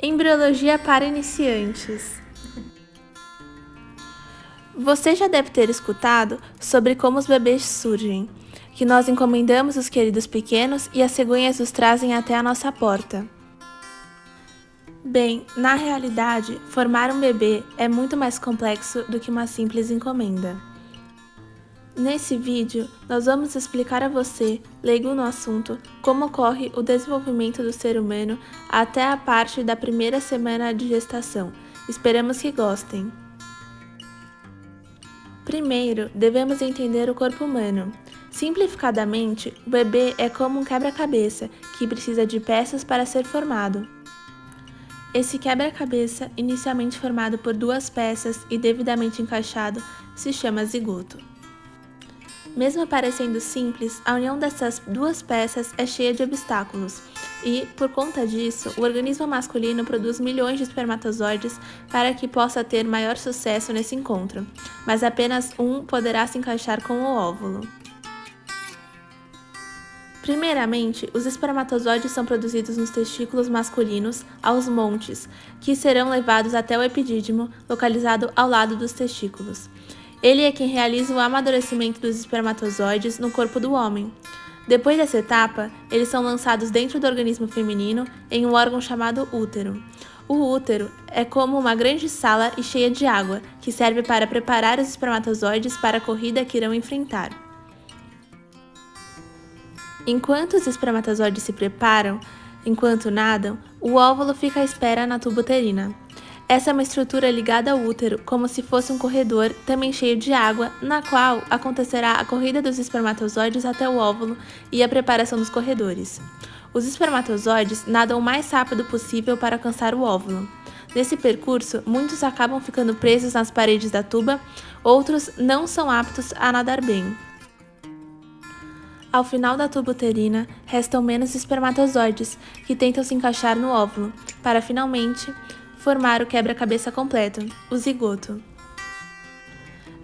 Embriologia para iniciantes. Você já deve ter escutado sobre como os bebês surgem, que nós encomendamos os queridos pequenos e as cegonhas os trazem até a nossa porta. Bem, na realidade, formar um bebê é muito mais complexo do que uma simples encomenda. Nesse vídeo, nós vamos explicar a você, leigo no assunto, como ocorre o desenvolvimento do ser humano até a parte da primeira semana de gestação. Esperamos que gostem! Primeiro, devemos entender o corpo humano. Simplificadamente, o bebê é como um quebra-cabeça que precisa de peças para ser formado. Esse quebra-cabeça, inicialmente formado por duas peças e devidamente encaixado, se chama zigoto. Mesmo parecendo simples, a união dessas duas peças é cheia de obstáculos e, por conta disso, o organismo masculino produz milhões de espermatozoides para que possa ter maior sucesso nesse encontro, mas apenas um poderá se encaixar com o óvulo. Primeiramente, os espermatozoides são produzidos nos testículos masculinos, aos montes, que serão levados até o epidídimo, localizado ao lado dos testículos. Ele é quem realiza o amadurecimento dos espermatozoides no corpo do homem. Depois dessa etapa, eles são lançados dentro do organismo feminino em um órgão chamado útero. O útero é como uma grande sala e cheia de água, que serve para preparar os espermatozoides para a corrida que irão enfrentar. Enquanto os espermatozoides se preparam, enquanto nadam, o óvulo fica à espera na tuba uterina. Essa é uma estrutura ligada ao útero, como se fosse um corredor, também cheio de água, na qual acontecerá a corrida dos espermatozoides até o óvulo e a preparação dos corredores. Os espermatozoides nadam o mais rápido possível para alcançar o óvulo. Nesse percurso, muitos acabam ficando presos nas paredes da tuba, outros não são aptos a nadar bem. Ao final da tuba uterina, restam menos espermatozoides, que tentam se encaixar no óvulo, para finalmente formar o quebra-cabeça completo, o zigoto.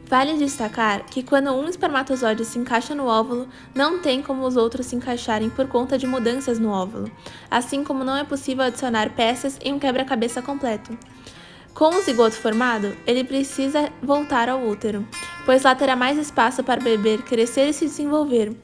Vale destacar que quando um espermatozoide se encaixa no óvulo, não tem como os outros se encaixarem por conta de mudanças no óvulo, assim como não é possível adicionar peças em um quebra-cabeça completo. Com o zigoto formado, ele precisa voltar ao útero, pois lá terá mais espaço para o bebê crescer e se desenvolver.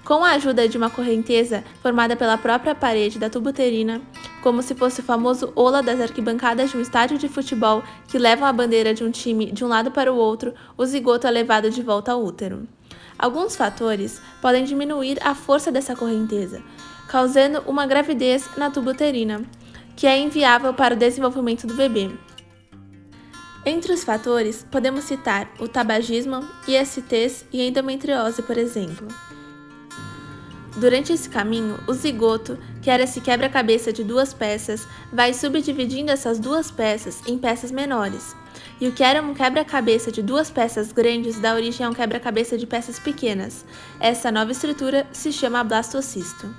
Com a ajuda de uma correnteza formada pela própria parede da tuba uterina, como se fosse o famoso ola das arquibancadas de um estádio de futebol que levam a bandeira de um time de um lado para o outro, o zigoto é levado de volta ao útero. Alguns fatores podem diminuir a força dessa correnteza, causando uma gravidez na tuba uterina, que é inviável para o desenvolvimento do bebê. Entre os fatores, podemos citar o tabagismo, ISTs e endometriose, por exemplo. Durante esse caminho, o zigoto, que era esse quebra-cabeça de duas peças, vai subdividindo essas duas peças em peças menores. E o que era um quebra-cabeça de duas peças grandes dá origem a um quebra-cabeça de peças pequenas. Essa nova estrutura se chama blastocisto.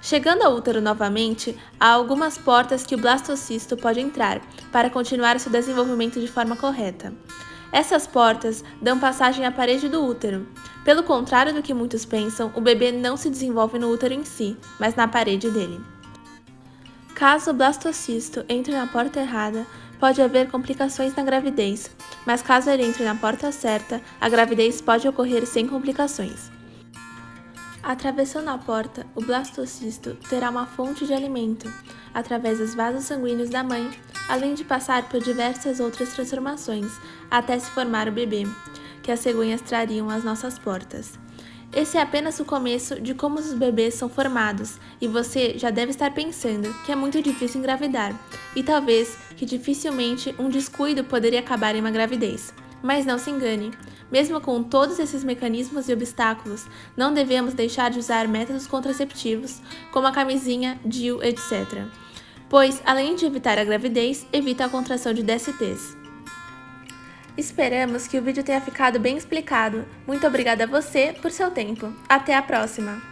Chegando ao útero novamente, há algumas portas que o blastocisto pode entrar para continuar seu desenvolvimento de forma correta. Essas portas dão passagem à parede do útero. Pelo contrário do que muitos pensam, o bebê não se desenvolve no útero em si, mas na parede dele. Caso o blastocisto entre na porta errada, pode haver complicações na gravidez, mas caso ele entre na porta certa, a gravidez pode ocorrer sem complicações. Atravessando a porta, o blastocisto terá uma fonte de alimento, através dos vasos sanguíneos da mãe, além de passar por diversas outras transformações, até se formar o bebê, que as cegonhas trariam às nossas portas. Esse é apenas o começo de como os bebês são formados, e você já deve estar pensando que é muito difícil engravidar, e talvez que dificilmente um descuido poderia acabar em uma gravidez. Mas não se engane, mesmo com todos esses mecanismos e obstáculos, não devemos deixar de usar métodos contraceptivos, como a camisinha, DIU, etc. Pois, além de evitar a gravidez, evita a contração de DSTs. Esperamos que o vídeo tenha ficado bem explicado. Muito obrigada a você por seu tempo. Até a próxima!